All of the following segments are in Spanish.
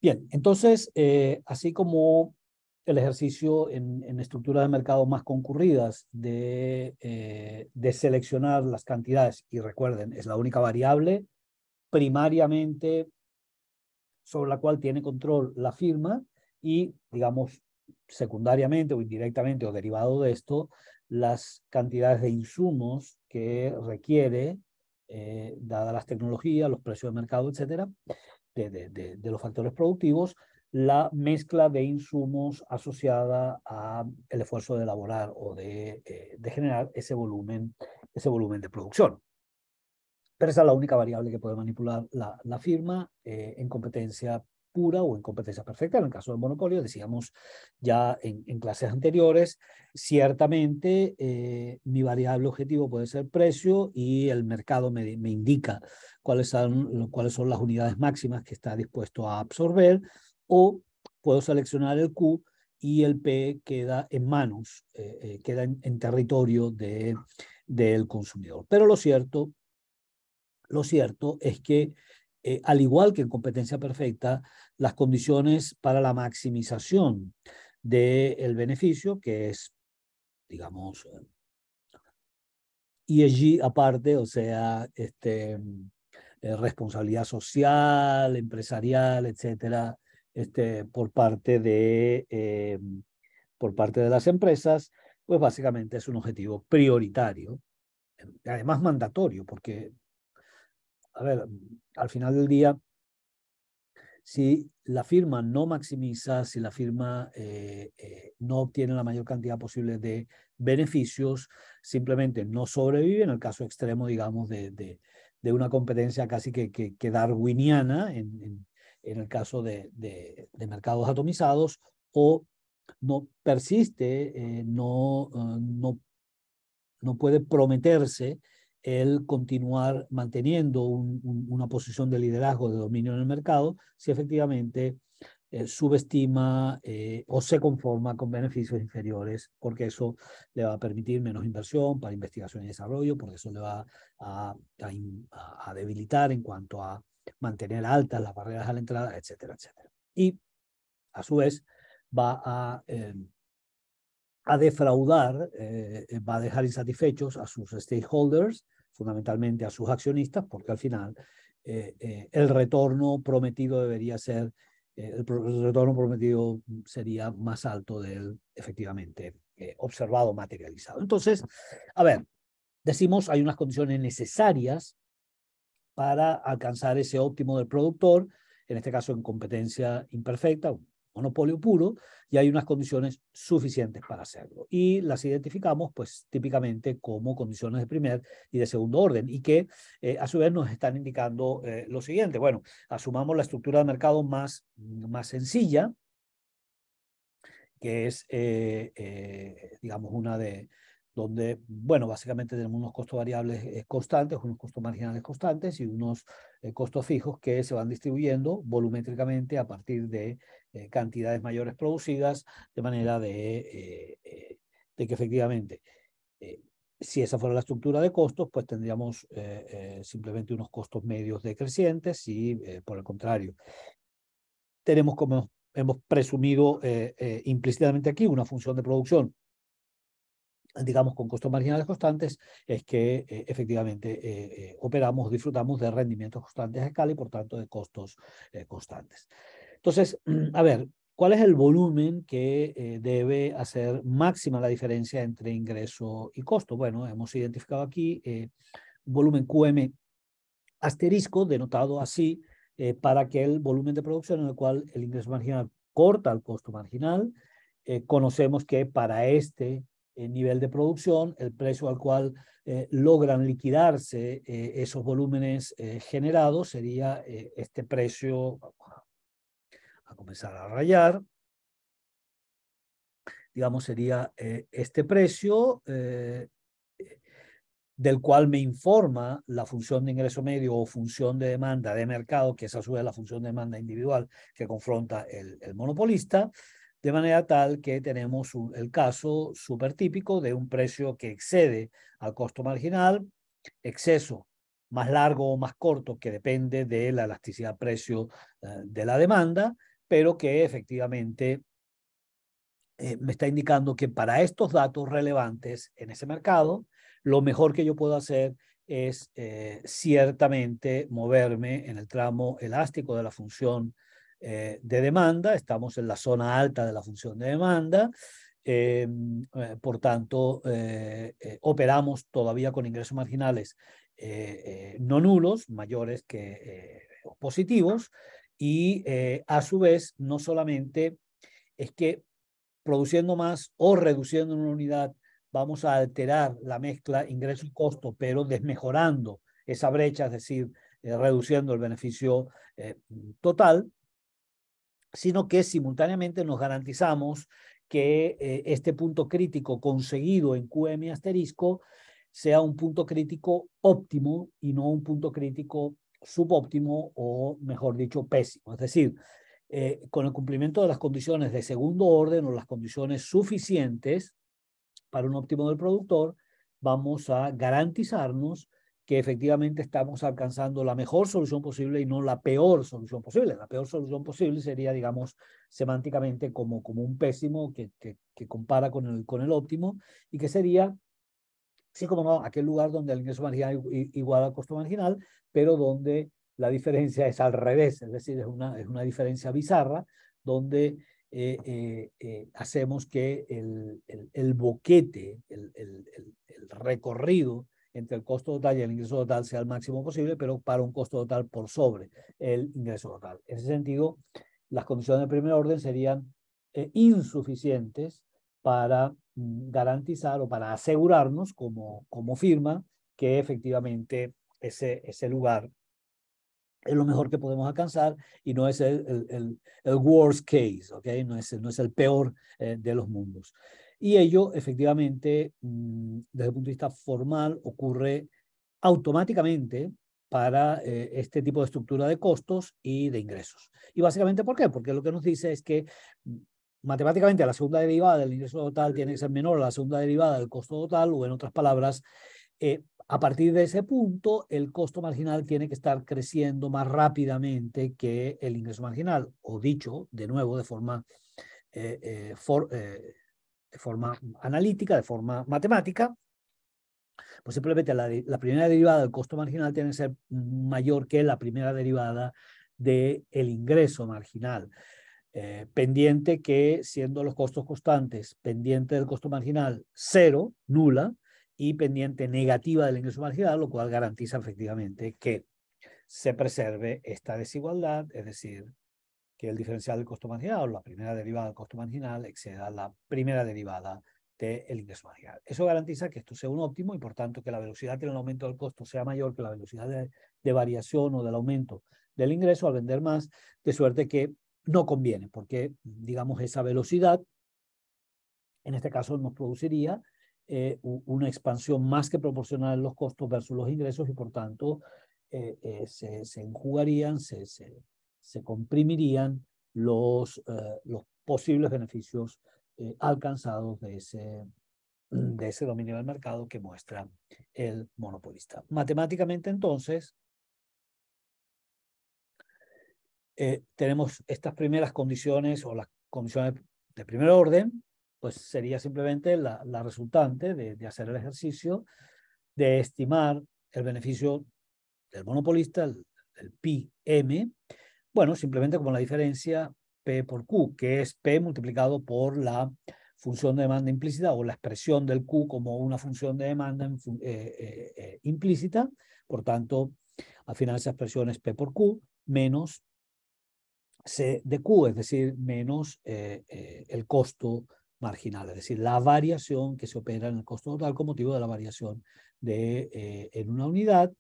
Bien, entonces, así como el ejercicio en estructuras de mercado más concurridas de seleccionar las cantidades, y recuerden, es la única variable primariamente sobre la cual tiene control la firma y, digamos, secundariamente o indirectamente o derivado de esto, las cantidades de insumos que requiere, dadas las tecnologías, los precios de mercado, etcétera, de los factores productivos, la mezcla de insumos asociada a el esfuerzo de elaborar o de generar ese volumen de producción. Pero esa es la única variable que puede manipular la firma en competencia pura o en competencia perfecta. En el caso del monopolio, decíamos ya en clases anteriores, ciertamente mi variable objetivo puede ser precio y el mercado me indica cuáles son las unidades máximas que está dispuesto a absorber, o puedo seleccionar el Q y el P queda en manos, queda en territorio del consumidor. Pero lo cierto es que, al igual que en competencia perfecta, las condiciones para la maximización del beneficio, que es, digamos, ESG aparte, o sea, responsabilidad social, empresarial, etcétera, por parte de las empresas, pues básicamente es un objetivo prioritario, además mandatorio, porque, a ver, al final del día, si la firma no maximiza, si la firma no obtiene la mayor cantidad posible de beneficios, simplemente no sobrevive. En el caso extremo, digamos, de una competencia casi que darwiniana, en el caso de mercados atomizados, o no persiste, no puede prometerse el continuar manteniendo una posición de liderazgo, de dominio en el mercado, si efectivamente subestima o se conforma con beneficios inferiores, porque eso le va a permitir menos inversión para investigación y desarrollo, porque eso le va a debilitar en cuanto a mantener altas las barreras a la entrada, etcétera, etcétera. Y a su vez va a defraudar, va a dejar insatisfechos a sus stakeholders, fundamentalmente a sus accionistas, porque al final el retorno prometido debería ser, el retorno prometido sería más alto del efectivamente observado, materializado. Entonces, a ver, decimos hay unas condiciones necesarias para alcanzar ese óptimo del productor, en este caso en competencia imperfecta, monopolio puro, y hay unas condiciones suficientes para hacerlo. Y las identificamos, pues, típicamente como condiciones de primer y de segundo orden, y que a su vez nos están indicando lo siguiente. Bueno, asumamos la estructura de mercado más sencilla, que es, digamos, una de donde, bueno, básicamente tenemos unos costos variables constantes, unos costos marginales constantes y unos costos fijos que se van distribuyendo volumétricamente a partir de cantidades mayores producidas, de manera de que efectivamente, si esa fuera la estructura de costos, pues tendríamos simplemente unos costos medios decrecientes y, por el contrario, tenemos, como hemos presumido implícitamente aquí, una función de producción, digamos, con costos marginales constantes, es que efectivamente disfrutamos de rendimientos constantes a escala y por tanto de costos constantes. Entonces, a ver, ¿cuál es el volumen que debe hacer máxima la diferencia entre ingreso y costo? Bueno, hemos identificado aquí un volumen QM asterisco, denotado así, para aquel volumen de producción en el cual el ingreso marginal corta el costo marginal. Conocemos que para este nivel de producción, el precio al cual logran liquidarse esos volúmenes generados sería este precio. Vamos a comenzar a rayar. Digamos, sería este precio del cual me informa la función de ingreso medio o función de demanda de mercado, que es a su vez la función de demanda individual que confronta el monopolista, de manera tal que tenemos el caso súper típico de un precio que excede al costo marginal, exceso más largo o más corto que depende de la elasticidad precio de la demanda, pero que efectivamente me está indicando que para estos datos relevantes en ese mercado, lo mejor que yo puedo hacer es ciertamente moverme en el tramo elástico de la función de demanda. Estamos en la zona alta de la función de demanda. Por tanto, operamos todavía con ingresos marginales no nulos, mayores que positivos, y a su vez, no solamente es que produciendo más o reduciendo en una unidad, vamos a alterar la mezcla ingreso y costo, pero desmejorando esa brecha, es decir, reduciendo el beneficio total, sino que simultáneamente nos garantizamos que este punto crítico conseguido en QM asterisco sea un punto crítico óptimo y no un punto crítico subóptimo o, mejor dicho, pésimo. Es decir, con el cumplimiento de las condiciones de segundo orden o las condiciones suficientes para un óptimo del productor, vamos a garantizarnos que efectivamente estamos alcanzando la mejor solución posible y no la peor solución posible. La peor solución posible sería, digamos, semánticamente como un pésimo que compara con el óptimo y que sería, sí como no, aquel lugar donde el ingreso marginal igual al costo marginal, pero donde la diferencia es al revés, es decir, es una diferencia bizarra, donde hacemos que el boquete, el recorrido entre el costo total y el ingreso total sea el máximo posible, pero para un costo total por sobre el ingreso total. En ese sentido, las condiciones de primer orden serían insuficientes para garantizar o para asegurarnos como firma que efectivamente ese lugar es lo mejor que podemos alcanzar y no es el worst case, ¿ok? No es el peor de los mundos. Y ello efectivamente, desde el punto de vista formal, ocurre automáticamente para este tipo de estructura de costos y de ingresos. ¿Y básicamente por qué? Porque lo que nos dice es que matemáticamente la segunda derivada del ingreso total tiene que ser menor a la segunda derivada del costo total, o en otras palabras, a partir de ese punto, el costo marginal tiene que estar creciendo más rápidamente que el ingreso marginal, o dicho de nuevo de forma analítica, de forma matemática, pues simplemente la primera derivada del costo marginal tiene que ser mayor que la primera derivada del ingreso marginal. Pendiente que, siendo los costos constantes, pendiente del costo marginal cero, nula, y pendiente negativa del ingreso marginal, lo cual garantiza efectivamente que se preserve esta desigualdad, es decir, que el diferencial del costo marginal o la primera derivada del costo marginal exceda la primera derivada del ingreso marginal. Eso garantiza que esto sea un óptimo y por tanto que la velocidad del aumento del costo sea mayor que la velocidad de variación o del aumento del ingreso al vender más, de suerte que no conviene, porque digamos esa velocidad en este caso nos produciría una expansión más que proporcional en los costos versus los ingresos y por tanto se enjugarían, se comprimirían los posibles beneficios alcanzados de ese dominio del mercado que muestra el monopolista. Matemáticamente, entonces, tenemos estas primeras condiciones o las condiciones de primer orden, pues sería simplemente la resultante de hacer el ejercicio de estimar el beneficio del monopolista, el pi m, bueno, simplemente como la diferencia P por Q, que es P multiplicado por la función de demanda implícita o la expresión del Q como una función de demanda implícita. Por tanto, al final esa expresión es P por Q menos C de Q, es decir, menos el costo marginal, es decir, la variación que se opera en el costo total con motivo de la variación en una unidad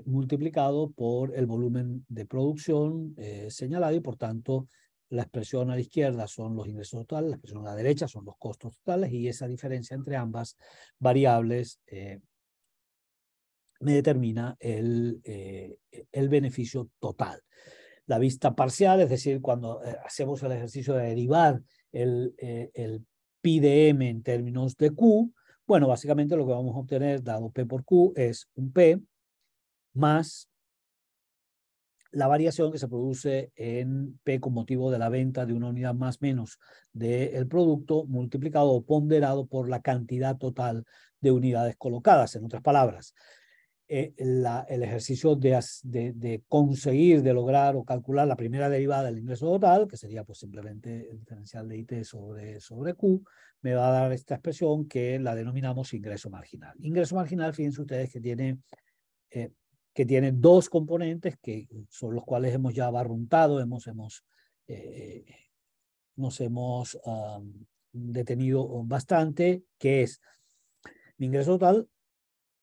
multiplicado por el volumen de producción señalado y por tanto la expresión a la izquierda son los ingresos totales, la expresión a la derecha son los costos totales y esa diferencia entre ambas variables me determina el beneficio total. La vista parcial, es decir, cuando hacemos el ejercicio de derivar el pi de m en términos de q, bueno, básicamente lo que vamos a obtener dado p por q es un p más la variación que se produce en P con motivo de la venta de una unidad más menos del producto multiplicado o ponderado por la cantidad total de unidades colocadas. En otras palabras, el ejercicio de conseguir, de lograr o calcular la primera derivada del ingreso total, que sería pues simplemente el diferencial de IT sobre Q, me va a dar esta expresión que la denominamos ingreso marginal. Ingreso marginal, fíjense ustedes que tiene dos componentes que son los cuales hemos ya barruntado, nos hemos detenido bastante, que es mi ingreso total.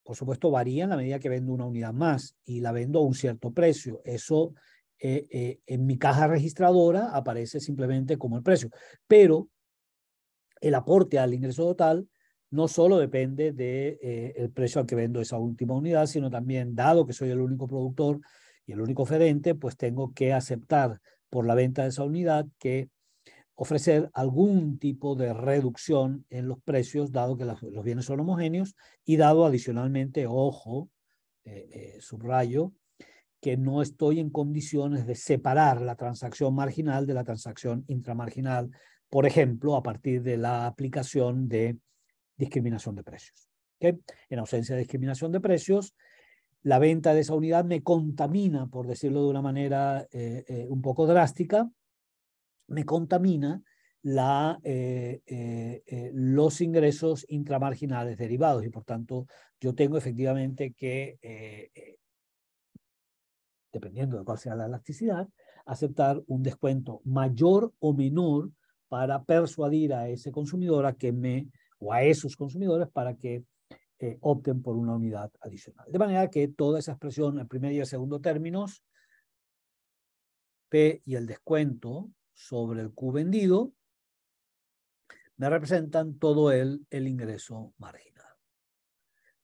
Por supuesto, varía en la medida que vendo una unidad más y la vendo a un cierto precio. Eso en mi caja registradora aparece simplemente como el precio. Pero el aporte al ingreso total no solo depende del precio al que vendo esa última unidad, sino también, dado que soy el único productor y el único oferente, pues tengo que aceptar por la venta de esa unidad que ofrecer algún tipo de reducción en los precios, dado que los bienes son homogéneos y dado adicionalmente, ojo, subrayo, que no estoy en condiciones de separar la transacción marginal de la transacción intramarginal, por ejemplo, a partir de la aplicación de discriminación de precios. ¿Okay? En ausencia de discriminación de precios, la venta de esa unidad me contamina, por decirlo de una manera un poco drástica, me contamina los ingresos intramarginales derivados y por tanto yo tengo efectivamente que, dependiendo de cuál sea la elasticidad, aceptar un descuento mayor o menor para persuadir a ese consumidor o a esos consumidores para que opten por una unidad adicional. De manera que toda esa expresión, el primer y el segundo términos, P y el descuento sobre el Q vendido, me representan todo el ingreso marginal.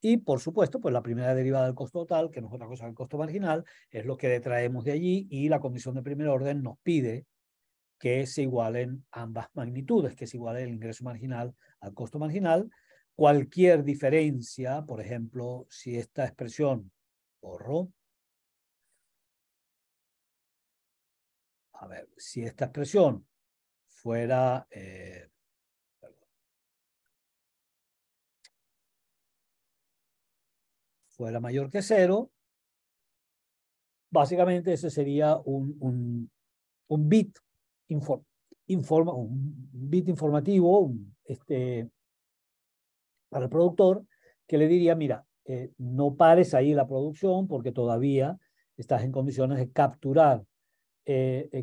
Y, por supuesto, pues la primera derivada del costo total, que no es otra cosa que el costo marginal, es lo que detraemos de allí y la condición de primer orden nos pide que se igualen ambas magnitudes, que se iguale el ingreso marginal al costo marginal. Cualquier diferencia, por ejemplo, si esta expresión, si esta expresión fuera, fuera mayor que 0, básicamente ese sería un bit, un bit informativo para el productor que le diría, mira, no pares ahí la producción porque todavía estás en condiciones de capturar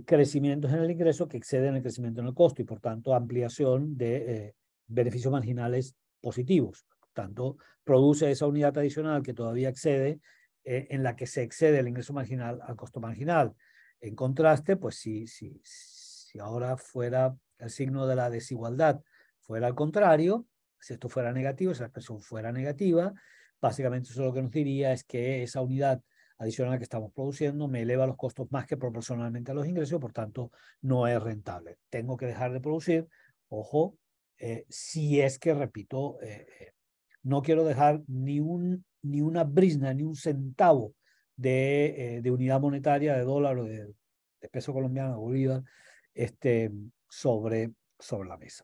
crecimientos en el ingreso que exceden el crecimiento en el costo y por tanto ampliación de beneficios marginales positivos. Por tanto, produce esa unidad adicional que todavía excede, en la que se excede el ingreso marginal al costo marginal. En contraste, pues si ahora fuera el signo de la desigualdad, fuera al contrario, si esto fuera negativo, si la expresión fuera negativa, básicamente eso lo que nos diría es que esa unidad adicional que estamos produciendo me eleva los costos más que proporcionalmente a los ingresos, por tanto no es rentable. Tengo que dejar de producir, ojo, si es que, repito, no quiero dejar ni una brizna, ni un centavo de unidad monetaria, de dólar o de peso colombiano, de bolívar, sobre la mesa.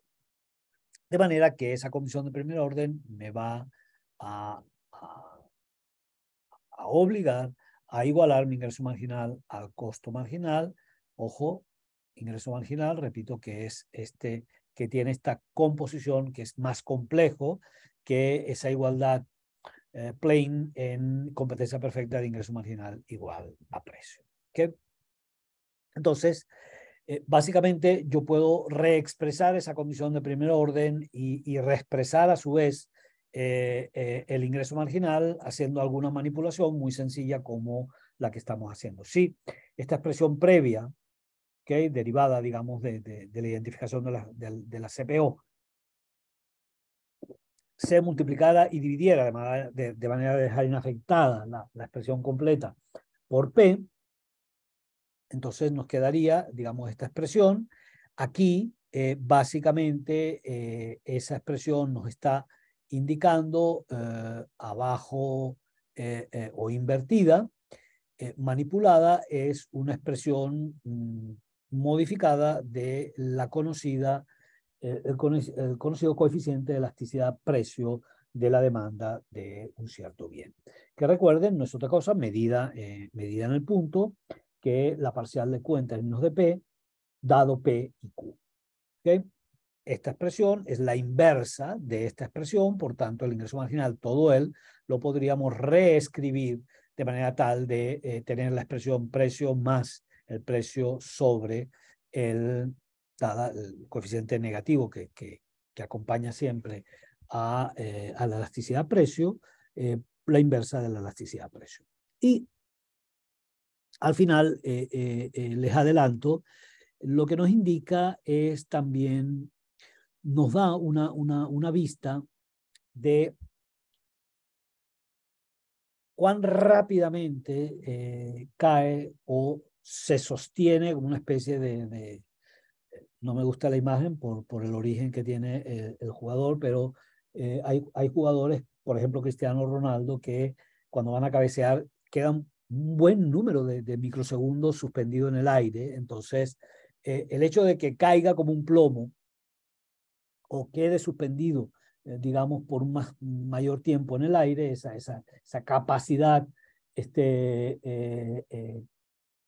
De manera que esa comisión de primer orden me va a obligar a igualar mi ingreso marginal al costo marginal. Ojo, ingreso marginal, repito, que es que tiene esta composición que es más complejo que esa igualdad plain en competencia perfecta de ingreso marginal igual a precio. ¿Okay? Entonces, básicamente yo puedo reexpresar esa condición de primer orden y reexpresar a su vez el ingreso marginal haciendo alguna manipulación muy sencilla como la que estamos haciendo. Sí, esta expresión previa, ¿okay? Derivada, digamos, de la identificación de la CPO, se multiplicara y dividiera de manera de dejar inafectada la expresión completa por P, entonces nos quedaría, digamos, esta expresión. Aquí, básicamente, esa expresión nos está indicando abajo o invertida manipulada es una expresión modificada de la conocida, el conocido coeficiente de elasticidad precio de la demanda de un cierto bien. Que recuerden, no es otra cosa, medida en el punto, que la parcial de Q en términos de P, dado P y Q. ¿Okay? Esta expresión es la inversa de esta expresión, por tanto el ingreso marginal, todo él, lo podríamos reescribir de manera tal de tener la expresión precio más el precio sobre el coeficiente negativo que acompaña siempre a la elasticidad precio, la inversa de la elasticidad precio. Y al final, les adelanto, lo que nos indica es también, nos da una vista de cuán rápidamente cae o se sostiene como una especie de no me gusta la imagen por el origen que tiene el jugador, pero hay jugadores, por ejemplo Cristiano Ronaldo, que cuando van a cabecear quedan un buen número de microsegundos suspendido en el aire. Entonces, el hecho de que caiga como un plomo o quede suspendido, digamos, por un mayor tiempo en el aire, esa capacidad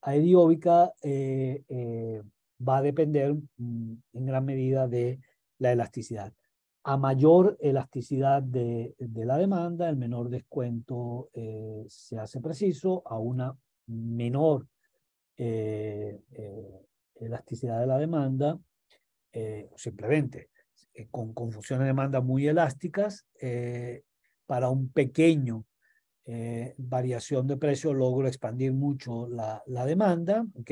aeróbica va a depender en gran medida de la elasticidad. A mayor elasticidad de la demanda, el menor descuento se hace preciso. A una menor elasticidad de la demanda, simplemente con funciones de demanda muy elásticas, para un pequeño variación de precio logro expandir mucho la demanda, ¿ok?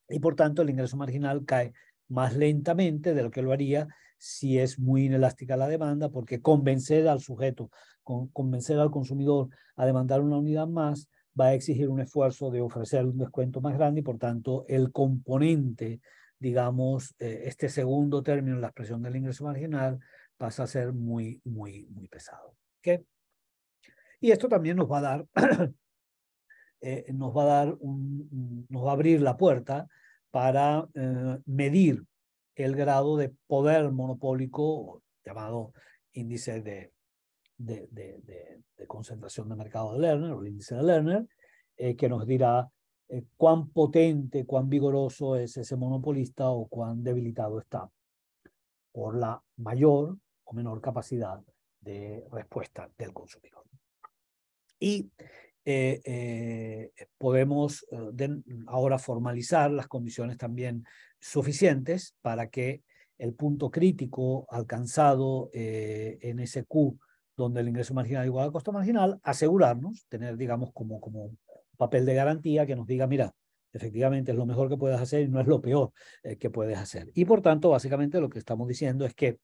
Y por tanto el ingreso marginal cae más lentamente de lo que lo haría si es muy inelástica la demanda, porque convencer al sujeto, convencer al consumidor a demandar una unidad más, va a exigir un esfuerzo de ofrecer un descuento más grande y por tanto el componente, digamos, este segundo término en la expresión del ingreso marginal pasa a ser muy pesado. ¿Okay? Y esto también nos va a dar, nos va a abrir la puerta para medir el grado de poder monopólico, llamado índice de concentración de mercado de Lerner, o el índice de Lerner, que nos dirá cuán potente, cuán vigoroso es ese monopolista o cuán debilitado está por la mayor o menor capacidad de respuesta del consumidor. Y podemos ahora formalizar las condiciones también suficientes para que el punto crítico alcanzado en ese Q, donde el ingreso marginal es igual al costo marginal, asegurarnos, tener, digamos, como un papel de garantía que nos diga, mira, efectivamente es lo mejor que puedes hacer y no es lo peor que puedes hacer. Y por tanto, básicamente lo que estamos diciendo es que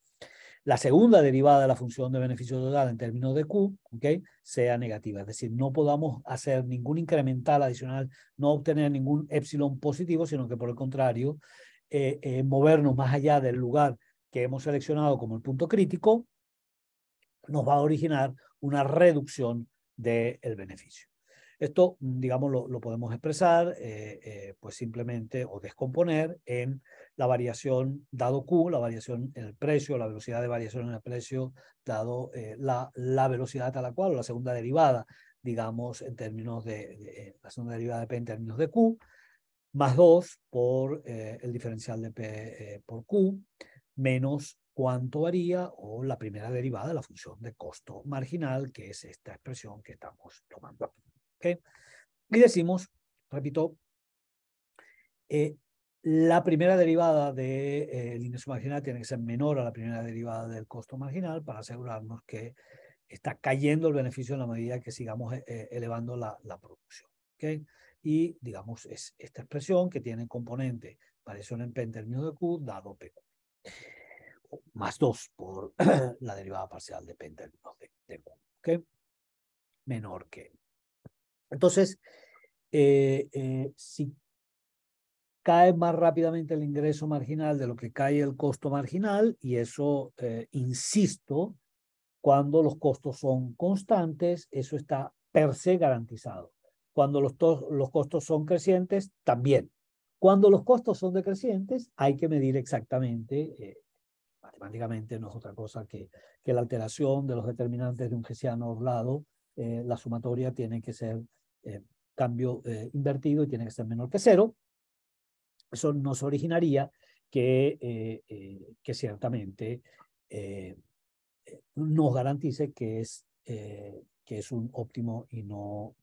la segunda derivada de la función de beneficio total en términos de Q, ¿okay?, sea negativa. Es decir, no podamos hacer ningún incremental adicional, no obtener ningún epsilon positivo, sino que por el contrario, movernos más allá del lugar que hemos seleccionado como el punto crítico, nos va a originar una reducción del beneficio. Esto, digamos, lo podemos expresar pues simplemente o descomponer en la variación dado Q, la variación en el precio, la velocidad de variación en el precio, dado la velocidad a la cual, o la segunda derivada, digamos, en términos la segunda derivada de P en términos de Q, más 2 por el diferencial de P por Q, menos cuánto varía, o la primera derivada de la función de costo marginal, que es esta expresión que estamos tomando aquí. ¿Okay? Y decimos, repito, la primera derivada del ingreso marginal tiene que ser menor a la primera derivada del costo marginal para asegurarnos que está cayendo el beneficio en la medida que sigamos elevando la producción. ¿Okay? Y, digamos, es esta expresión que tiene componente variación en P en términos de Q dado PQ. Más 2 por la derivada parcial de P en términos de Q. ¿Okay? Menor que. Entonces, si cae más rápidamente el ingreso marginal de lo que cae el costo marginal, y eso, insisto, cuando los costos son constantes, eso está per se garantizado. Cuando los costos son crecientes, también. Cuando los costos son decrecientes, hay que medir exactamente, matemáticamente no es otra cosa que la alteración de los determinantes de un hessiano orlado, la sumatoria tiene que ser cambio invertido y tiene que ser menor que cero. Eso nos originaría que ciertamente nos garantice que es un óptimo y no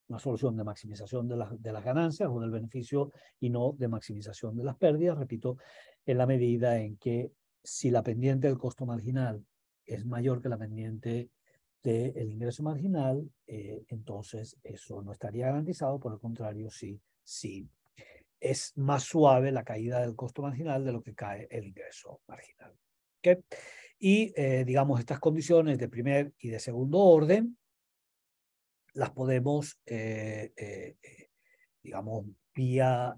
una solución de maximización de las ganancias o del beneficio y no de maximización de las pérdidas, repito, en la medida en que si la pendiente del costo marginal es mayor que la pendiente del ingreso marginal, entonces eso no estaría garantizado, por el contrario, sí es más suave la caída del costo marginal de lo que cae el ingreso marginal. ¿Okay? Y digamos, estas condiciones de primer y de segundo orden las podemos, digamos, vía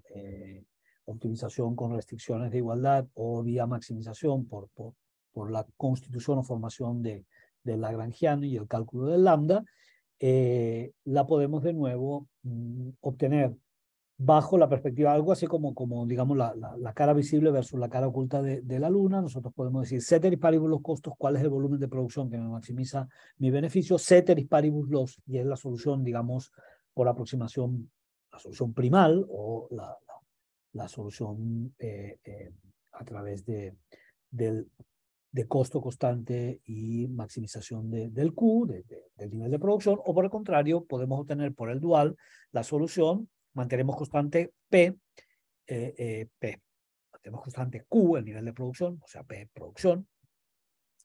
optimización con restricciones de igualdad o vía maximización por la constitución o formación de Lagrangiano y el cálculo del lambda, la podemos de nuevo obtener bajo la perspectiva, algo así como digamos, la cara visible versus la cara oculta de la luna. Nosotros podemos decir, ceteris paribus los costos, ¿cuál es el volumen de producción que me maximiza mi beneficio? Ceteris paribus los, y es la solución, digamos, por aproximación, la solución primal o la solución a través de costo constante y maximización del Q, del nivel de producción, o por el contrario, podemos obtener por el dual la solución. Mantenemos constante P, mantenemos constante Q, el nivel de producción, o sea, P, producción,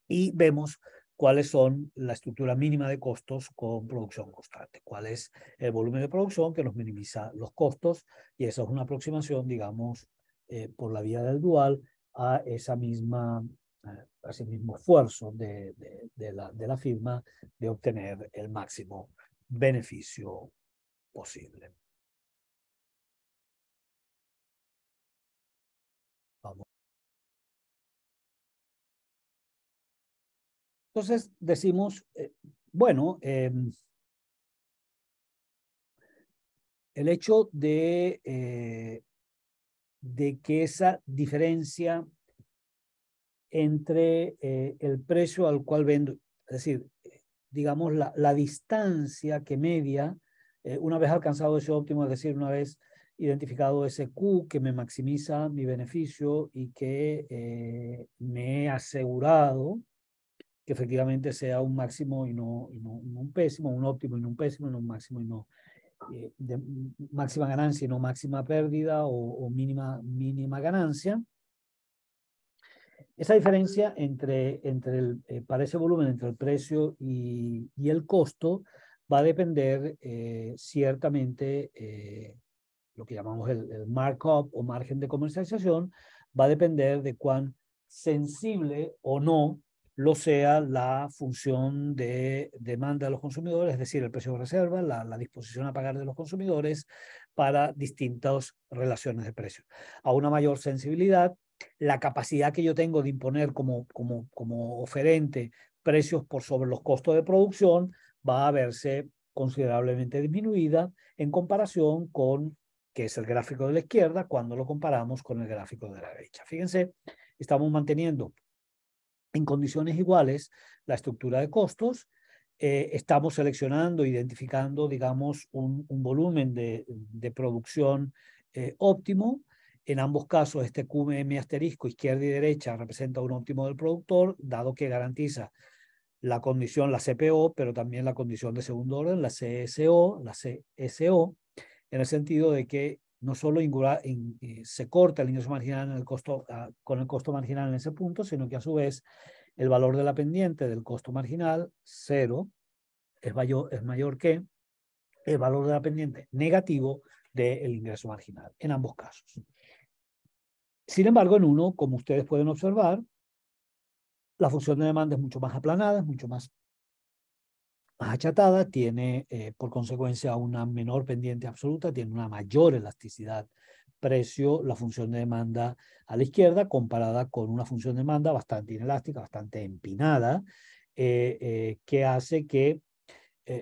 y vemos cuáles son la estructura mínima de costos con producción constante, cuál es el volumen de producción que nos minimiza los costos, y esa es una aproximación, digamos, por la vía del dual a ese mismo esfuerzo de la firma de obtener el máximo beneficio posible. Vamos. Entonces decimos, bueno, el hecho de que esa diferencia entre el precio al cual vendo, es decir, digamos, la distancia que media, una vez alcanzado ese óptimo, es decir, una vez identificado ese Q que me maximiza mi beneficio y que me he asegurado que efectivamente sea un máximo y no un pésimo, un óptimo y no un pésimo, no un máximo y no de máxima ganancia y no máxima pérdida o mínima ganancia. Esa diferencia para ese volumen entre el precio y el costo va a depender ciertamente, lo que llamamos el markup o margen de comercialización, va a depender de cuán sensible o no lo sea la función de demanda de los consumidores, es decir, el precio de reserva, la disposición a pagar de los consumidores para distintas relaciones de precios. A una mayor sensibilidad, la capacidad que yo tengo de imponer como oferente precios por sobre los costos de producción va a verse considerablemente disminuida en comparación con, que es el gráfico de la izquierda, cuando lo comparamos con el gráfico de la derecha. Fíjense, estamos manteniendo en condiciones iguales la estructura de costos, estamos seleccionando, identificando, digamos, un volumen de producción óptimo. En ambos casos, este QM asterisco, izquierda y derecha, representa un óptimo del productor, dado que garantiza la condición, la CPO, pero también la condición de segundo orden, la CSO, la CSO, en el sentido de que no solo se corta el ingreso marginal en el costo, con el costo marginal en ese punto, sino que a su vez el valor de la pendiente del costo marginal, 0, es mayor que el valor de la pendiente negativo del ingreso marginal, en ambos casos. Sin embargo, en uno, como ustedes pueden observar, la función de demanda es mucho más aplanada, es mucho más achatada, tiene por consecuencia una menor pendiente absoluta, tiene una mayor elasticidad precio, la función de demanda a la izquierda, comparada con una función de demanda bastante inelástica, bastante empinada, que hace que,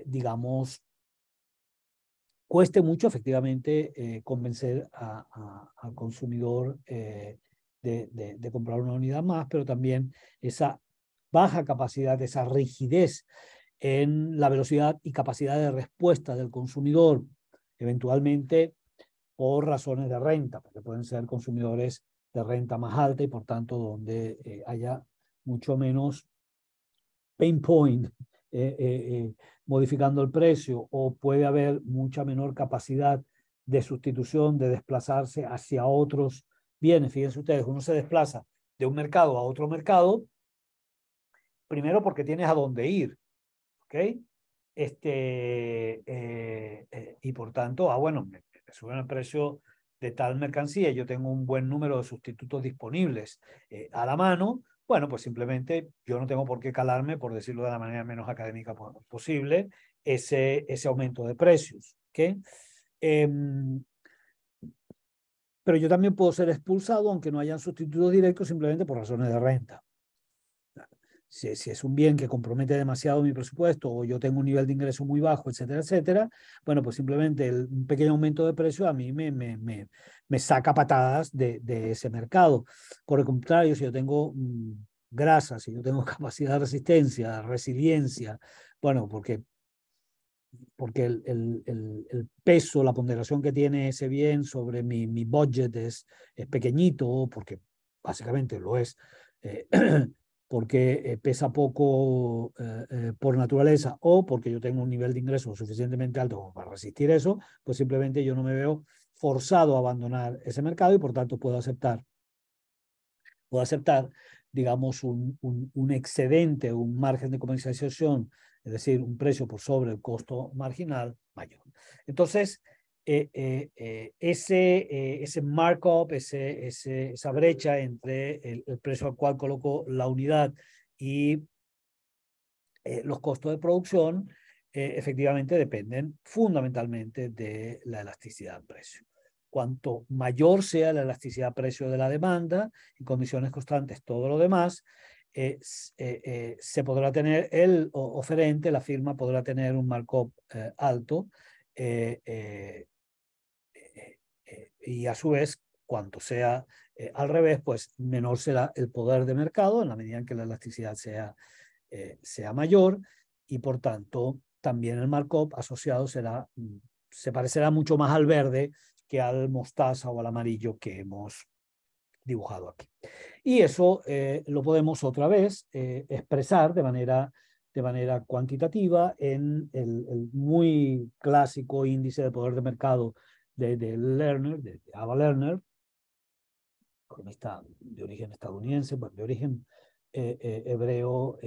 digamos, cueste mucho efectivamente convencer al consumidor de comprar una unidad más, pero también esa baja capacidad, esa rigidez en la velocidad y capacidad de respuesta del consumidor, eventualmente por razones de renta, porque pueden ser consumidores de renta más alta y por tanto donde haya mucho menos pain point modificando el precio, o puede haber mucha menor capacidad de sustitución, de desplazarse hacia otros bienes. Fíjense ustedes, uno se desplaza de un mercado a otro mercado, primero porque tienes a dónde ir, ¿ok? Y por tanto, bueno, me suben el precio de tal mercancía, yo tengo un buen número de sustitutos disponibles a la mano, bueno, pues simplemente yo no tengo por qué calarme, por decirlo de la manera menos académica posible, ese aumento de precios, ¿ok? Pero yo también puedo ser expulsado, aunque no hayan sustitutos directos, simplemente por razones de renta. Si es un bien que compromete demasiado mi presupuesto o yo tengo un nivel de ingreso muy bajo, etcétera, etcétera, bueno, pues simplemente un pequeño aumento de precio a mí me saca patadas de ese mercado. Por el contrario, si yo tengo grasa, si yo tengo capacidad de resistencia, resiliencia, bueno, porque el peso, la ponderación que tiene ese bien sobre mi budget es pequeñito, porque básicamente lo es, porque pesa poco por naturaleza, o porque yo tengo un nivel de ingreso suficientemente alto como para resistir eso, pues simplemente yo no me veo forzado a abandonar ese mercado y por tanto puedo aceptar, digamos, un excedente, un margen de comercialización, es decir, un precio por sobre el costo marginal mayor. Entonces, ese markup, esa brecha entre el precio al cual coloco la unidad y los costos de producción, efectivamente dependen fundamentalmente de la elasticidad del precio. Cuanto mayor sea la elasticidad precio de la demanda, en condiciones constantes todo lo demás, se podrá tener el oferente, la firma podrá tener un markup alto y a su vez, cuanto sea al revés, pues menor será el poder de mercado en la medida en que la elasticidad sea mayor y por tanto también el markup asociado se parecerá mucho más al verde que al mostaza o al amarillo que hemos dibujado aquí. Y eso lo podemos otra vez expresar de manera cuantitativa en el muy clásico índice de poder de mercado de Lerner, de Ava Lerner, economista de origen estadounidense, bueno, de origen hebreo,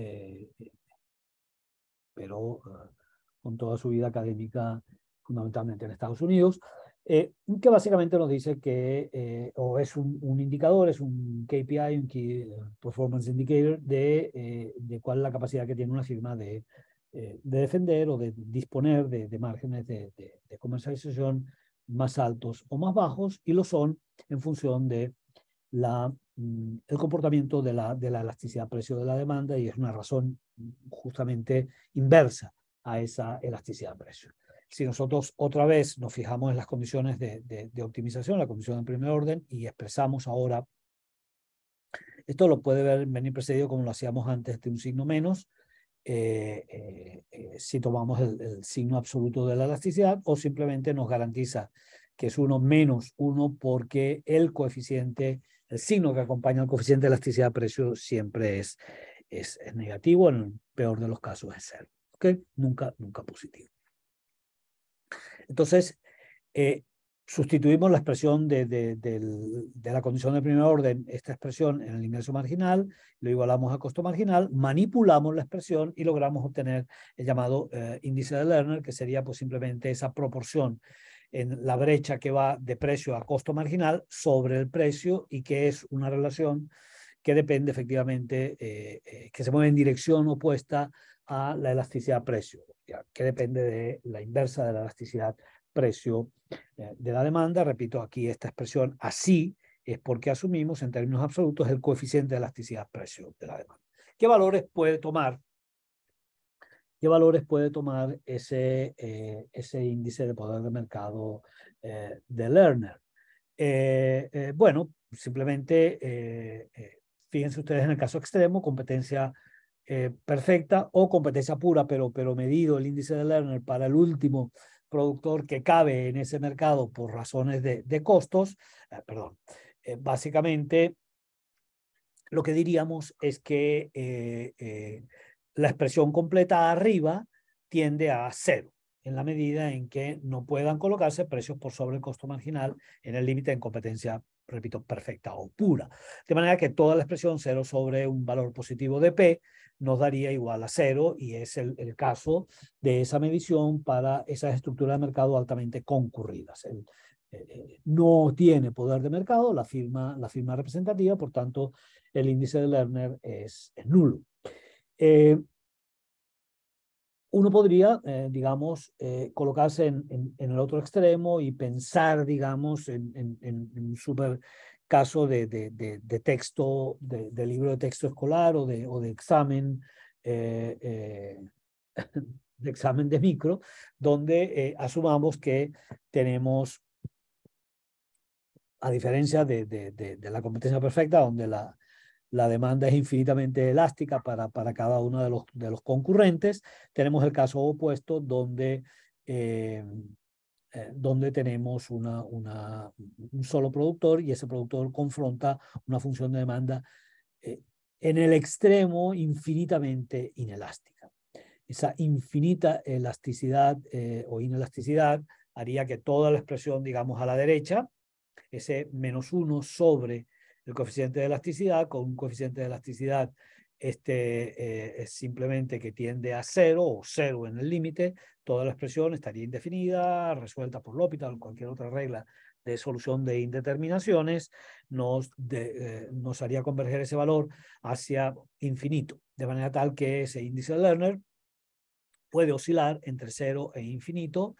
pero con toda su vida académica fundamentalmente en Estados Unidos, que básicamente nos dice que, o es un indicador, es un KPI, un Key Performance Indicator, de cuál es la capacidad que tiene una firma de defender o de disponer de márgenes de comercialización más altos o más bajos, y lo son en función de el comportamiento de la elasticidad precio de la demanda, y es una razón justamente inversa a esa elasticidad precio. Si nosotros otra vez nos fijamos en las condiciones de optimización, la condición de primer orden, y expresamos ahora, esto lo puede venir precedido como lo hacíamos antes de un signo menos, si tomamos el signo absoluto de la elasticidad, o simplemente nos garantiza que es 1 menos 1 porque el coeficiente, el signo que acompaña al coeficiente de elasticidad precio siempre es negativo, en el peor de los casos es 0. ¿Okay? Nunca positivo. Entonces, sustituimos la expresión de la condición de primer orden, esta expresión en el ingreso marginal, lo igualamos a costo marginal, manipulamos la expresión y logramos obtener el llamado índice de Lerner, que sería pues simplemente esa proporción en la brecha que va de precio a costo marginal sobre el precio, y que es una relación que depende efectivamente, que se mueve en dirección opuesta a la elasticidad precio, que depende de la inversa de la elasticidad precio de la demanda. Repito, aquí esta expresión así es porque asumimos en términos absolutos el coeficiente de elasticidad precio de la demanda. ¿Qué valores puede tomar ¿qué valores puede tomar ese índice de poder de mercado de Lerner? Bueno, simplemente fíjense ustedes en el caso extremo, competencia perfecta o competencia pura, pero medido el índice de Lerner para el último productor que cabe en ese mercado por razones de costos, perdón, básicamente lo que diríamos es que la expresión completa arriba tiende a cero, en la medida en que no puedan colocarse precios por sobre el costo marginal en el límite en competencia, repito, perfecta o pura. De manera que toda la expresión 0 sobre un valor positivo de P nos daría igual a 0, y es el caso de esa medición para esas estructuras de mercado altamente concurridas. No tiene poder de mercado la firma representativa, por tanto, el índice de Lerner es nulo. Uno podría, digamos, colocarse en el otro extremo y pensar, digamos, en un super caso de texto, de libro de texto escolar o de examen, de examen de micro, donde asumamos que tenemos, a diferencia de la competencia perfecta, donde la demanda es infinitamente elástica para cada uno de los concurrentes, tenemos el caso opuesto donde tenemos un solo productor, y ese productor confronta una función de demanda en el extremo infinitamente inelástica. Esa infinita elasticidad o inelasticidad haría que toda la expresión, digamos, a la derecha, ese -1 sobre el coeficiente de elasticidad, con un coeficiente de elasticidad es simplemente que tiende a 0 o 0 en el límite, toda la expresión estaría indefinida, resuelta por L'Hopital o cualquier otra regla de solución de indeterminaciones, nos haría converger ese valor hacia infinito, de manera tal que ese índice de Lerner puede oscilar entre 0 e infinito.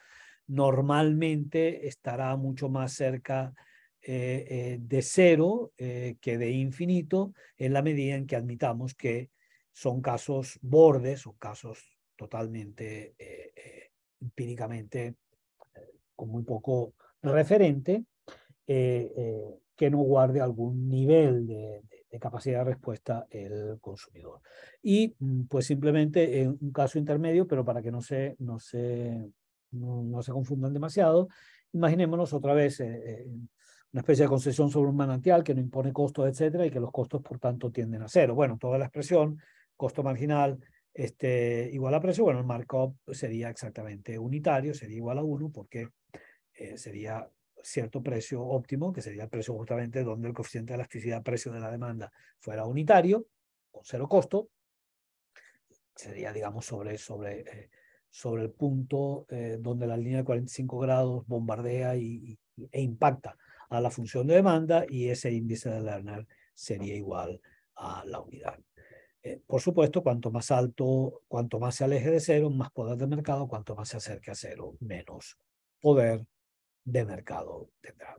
Normalmente estará mucho más cerca de 0 que de infinito, en la medida en que admitamos que son casos bordes o casos totalmente empíricamente con muy poco referente, que no guarde algún nivel de capacidad de respuesta el consumidor. Y pues simplemente en un caso intermedio, pero para que no se confundan demasiado, imaginémonos otra vez una especie de concesión sobre un manantial que no impone costos, etcétera, y que los costos, por tanto, tienden a cero. Bueno, toda la expresión, costo marginal igual a precio, bueno, el markup sería exactamente unitario, sería igual a 1, porque sería cierto precio óptimo, que sería el precio justamente donde el coeficiente de elasticidad precio de la demanda fuera unitario, con cero costo. Sería, digamos, sobre el punto donde la línea de 45 grados bombardea e impacta a la función de demanda, y ese índice de Lerner sería igual a la unidad. Por supuesto, cuanto más alto, cuanto más se aleje de cero, más poder de mercado; cuanto más se acerque a cero, menos poder de mercado tendrá.